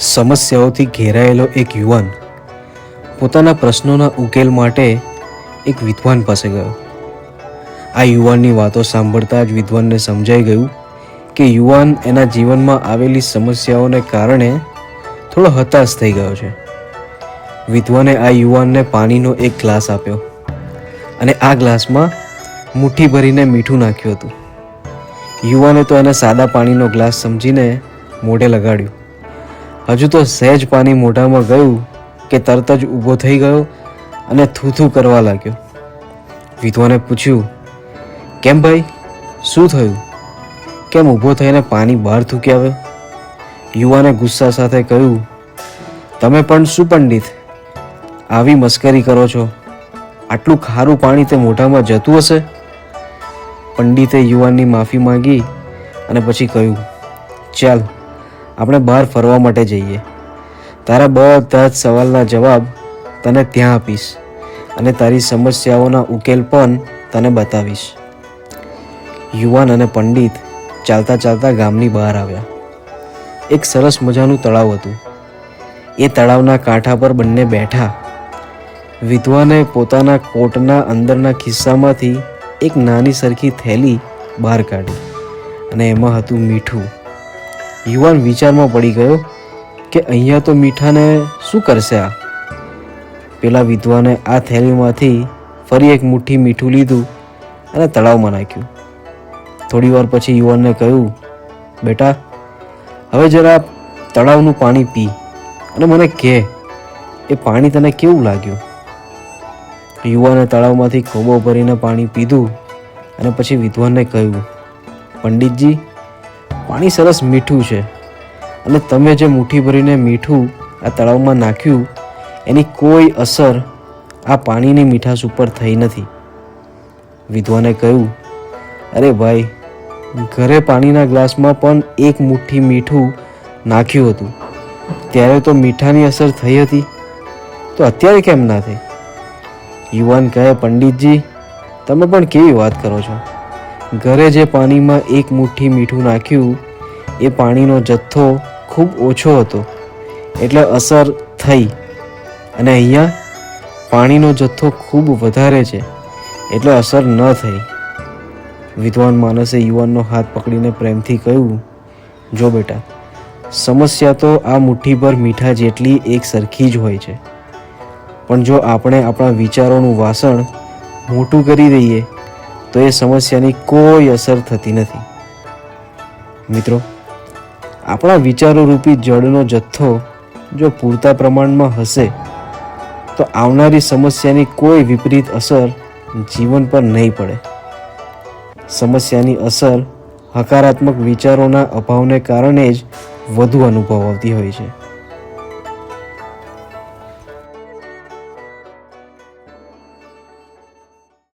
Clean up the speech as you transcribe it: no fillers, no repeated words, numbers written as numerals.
સમસ્યાઓથી ઘેરાયેલો એક યુવાન પોતાના પ્રશ્નોના ઉકેલ માટે એક વિદ્વાન પાસે ગયો. આ યુવાનની વાતો સાંભળતા જ વિદ્વાનને સમજાઈ ગયું કે યુવાન એના જીવનમાં આવેલી સમસ્યાઓને કારણે થોડો હતાશ થઈ ગયો છે. વિદ્વાને આ યુવાનને પાણીનો એક ગ્લાસ આપ્યો અને આ ગ્લાસમાં મુઠ્ઠી ભરીને મીઠું નાખ્યું હતું. યુવાને તો એને સાદા પાણીનો ગ્લાસ સમજીને મોઢે લગાડ્યું. હજુ તો સહેજ પાણી મોઢામાં ગયું કે તરત જ ઊભો થઈ ગયો અને થૂથું કરવા લાગ્યો. વિદ્વાને પૂછ્યું, કેમ ભાઈ, શું થયું? કેમ ઊભો થઈને પાણી બહાર થૂકી આવ્યો? યુવાને ગુસ્સા સાથે કહ્યું, તમે પણ શું પંડિત, આવી મસ્કરી કરો છો? આટલું ખારું પાણી તે મોઢામાં જતું હશે? પંડિતે યુવાનની માફી માંગી અને પછી કહ્યું, ચાલ આપણે બહાર ફરવા માટે જઈએ. તારા બધા જ સવાલના જવાબ તને ત્યાં આપીશ અને તારી સમસ્યાઓના ઉકેલ પણ તને બતાવીશ. યુવાન અને પંડિત ચાલતા ચાલતા ગામની બહાર આવ્યા. એક સરસ મજાનું તળાવ હતું. એ તળાવના કાંઠા પર બંને બેઠા. વિદ્વાને પોતાના કોટના અંદરના ખિસ્સામાંથી એક નાની સરખી થેલી બહાર કાઢી અને એમાં હતું મીઠું. યુવાન વિચારમાં પડી ગયો કે અહીંયા તો મીઠાને શું કરશે આ? પેલા વિદ્વાને આ થેલીમાંથી ફરી એક મુઠ્ઠી મીઠું લીધું અને તળાવમાં નાખ્યું. થોડી વાર પછી યુવાનને કહ્યું, બેટા, હવે જરા તળાવનું પાણી પી અને મને કહે એ પાણી તને કેવું લાગ્યું? યુવાને તળાવમાંથી ખોબો ભરીને પાણી પીધું અને પછી વિદ્વાનને કહ્યું, પંડિતજી, પાણી સરસ મીઠું છે અને તમે જે મુઠ્ઠી ભરીને મીઠું આ તળાવમાં નાખ્યું એની કોઈ અસર આ પાણીની મીઠાશ ઉપર થઈ નથી. વિદ્વાને કહ્યું, અરે ભાઈ, ઘરે પાણીના ગ્લાસમાં પણ એક મુઠ્ઠી મીઠું નાખ્યું હતું ત્યારે તો મીઠાની અસર થઈ હતી, તો અત્યારે કેમ ના થઈ? યુવાન કહે, પંડિતજી, તમે પણ કેવી વાત કરો છો? ઘરે જે પાણીમાં એક મુઠ્ઠી મીઠું નાખ્યું એ પાણીનો જથ્થો ખૂબ ઓછો હતો એટલે અસર થઈ, અને અહીંયા પાણીનો જથ્થો ખૂબ વધારે છે એટલે અસર ન થઈ. વિદ્વાન માણસે યુવાનનો હાથ પકડીને પ્રેમથી કહ્યું, જો બેટા, સમસ્યા તો આ મુઠ્ઠીભર મીઠા જેટલી એક સરખી જ હોય છે, પણ જો આપણે આપણા વિચારોનું વાસણ મોટું કરી દઈએ તો એ સમસ્યાની કોઈ અસર થતી નથી. મિત્રો, આપણા વિચારો રૂપી જળનો જથ્થો જો પૂરતા પ્રમાણમાં હશે તો આવનારી સમસ્યાની કોઈ વિપરીત અસર જીવન પર નહીં પડે. સમસ્યાની અસર હકારાત્મક વિચારોના અભાવને કારણે જ વધુ અનુભવ આવતી હોય છે.